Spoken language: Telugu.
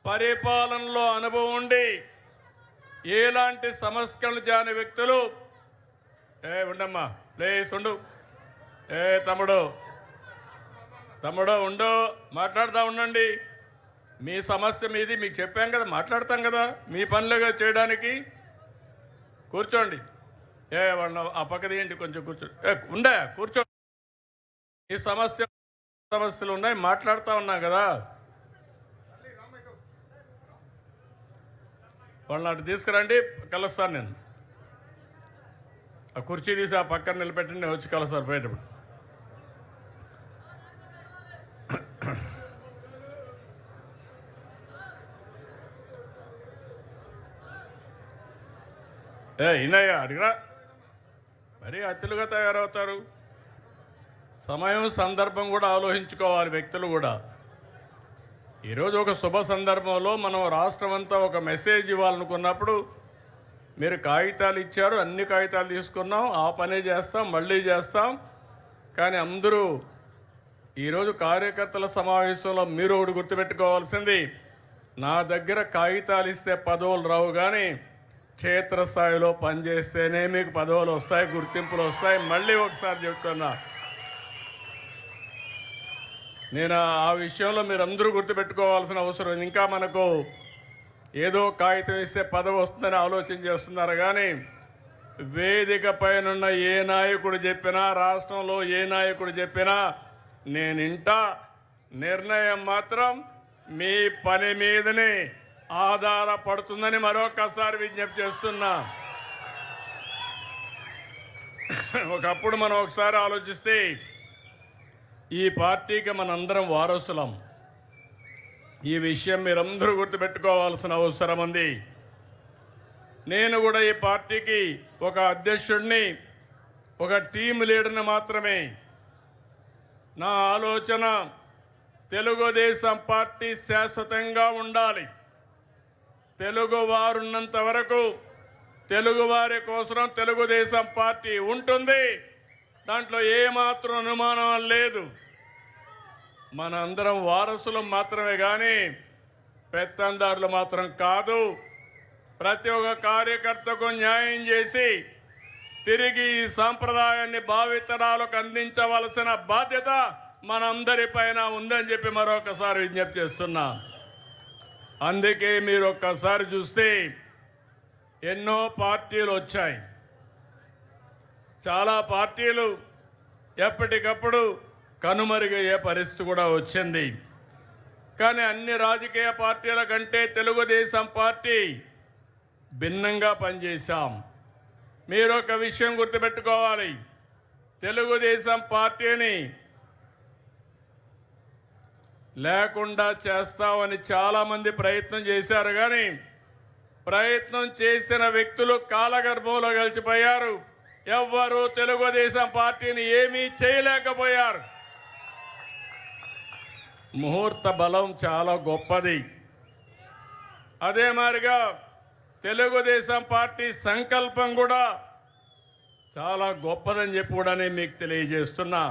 పరిపాలనలో అనుభవం ఉండి ఎలాంటి సమస్యలు జాని వ్యక్తులు ఉండమ్మా ప్లీజ్ ఉండు తమ్ముడు ఉండు మాట్లాడుతూ ఉండండి. మీ సమస్య మీది మీకు చెప్పాం కదా, మాట్లాడతాం కదా, మీ పనులుగా చేయడానికి. కూర్చోండి. వాళ్ళ ఆ పక్కది ఏంటి కొంచెం కూర్చోండి. కూర్చో. ఈ సమస్యలు ఉన్నాయి, మాట్లాడుతూ ఉన్నా కదా. వాళ్ళని అటు తీసుకురండి, కలుస్తాను నేను. ఆ కుర్చీ తీసి ఆ పక్కన నిలబెట్టండి, నేను వచ్చి కలుస్తాను పోయేటప్పుడు. ఇన్నయ్య అడిగిరా, మరీ అతిలుగా తయారవుతారు. సమయం సందర్భం కూడా ఆలోచించుకోవాలి వ్యక్తులు కూడా. ఈరోజు ఒక శుభ సందర్భంలో మనం రాష్ట్రం అంతా ఒక మెసేజ్ ఇవ్వాలనుకున్నప్పుడు మీరు కాగితాలు ఇచ్చారు, అన్ని కాగితాలు తీసుకున్నాం, ఆ పనే చేస్తాం, మళ్ళీ చేస్తాం. కానీ అందరూ ఈరోజు కార్యకర్తల సమావేశంలో మీరు ఒకటి గుర్తుపెట్టుకోవాల్సింది, నా దగ్గర కాగితాలు ఇస్తే పదవులు రావు, కానీ క్షేత్రస్థాయిలో పనిచేస్తేనే మీకు పదవులు వస్తాయి, గుర్తింపులు వస్తాయి. మళ్ళీ ఒకసారి చెప్తున్నా, నేను ఆ విషయంలో మీరందరూ గుర్తుపెట్టుకోవాల్సిన అవసరం. ఇంకా మనకు ఏదో కాగితం ఇస్తే పదవి వస్తుందని ఆలోచన చేస్తున్నారు, కానీ వేదిక పైనున్న ఏ నాయకుడు చెప్పినా, రాష్ట్రంలో ఏ నాయకుడు చెప్పినా నేనింటా. నిర్ణయం మాత్రం మీ పని మీదనే ఆధారపడుతుందని మరొకసారి విజ్ఞప్తి చేస్తున్నా. ఒకప్పుడు మనం ఒకసారి ఆలోచిస్తే ఈ పార్టీకి మనందరం వారసులం. ఈ విషయం మీరందరూ గుర్తుపెట్టుకోవాల్సిన అవసరం ఉంది. నేను కూడా ఈ పార్టీకి ఒక అధ్యక్షుడిని, ఒక టీమ్ లీడర్ని మాత్రమే. నా ఆలోచన తెలుగుదేశం పార్టీ శాశ్వతంగా ఉండాలి. తెలుగువారున్నంత వరకు తెలుగువారి కోసం తెలుగుదేశం పార్టీ ఉంటుంది. దాంట్లో ఏమాత్రం అనుమానం లేదు. మనందరం వారసులం మాత్రమే, కానీ పెత్తందారులు మాత్రం కాదు. ప్రతి ఒక్క కార్యకర్తకు న్యాయం చేసి తిరిగి ఈ సాంప్రదాయాన్ని భావితరాలకు అందించవలసిన బాధ్యత మనందరిపైన ఉందని చెప్పి మరొకసారి విజ్ఞప్తి చేస్తున్నా. అందుకే మీరు ఒక్కసారి చూస్తే ఎన్నో పార్టీలు వచ్చాయి. చాలా పార్టీలు ఎప్పటికప్పుడు కనుమరుగయ్యే పరిస్థితి కూడా వచ్చింది. కానీ అన్ని రాజకీయ పార్టీల కంటే తెలుగుదేశం పార్టీ భిన్నంగా పనిచేశాం. మీరు ఒక విషయం గుర్తుపెట్టుకోవాలి, తెలుగుదేశం పార్టీని లేకుండా చేస్తామని చాలామంది ప్రయత్నం చేశారు, కానీ ప్రయత్నం చేసిన వ్యక్తులు కాలగర్భంలో కలిసిపోయారు. ఎవ్వరూ తెలుగుదేశం పార్టీని ఏమీ చేయలేకపోయారు. ముహూర్త బలం చాలా గొప్పది. అదే మాదిరిగా తెలుగుదేశం పార్టీ సంకల్పం కూడా చాలా గొప్పదని చెప్పి కూడా నేను మీకు తెలియజేస్తున్నా.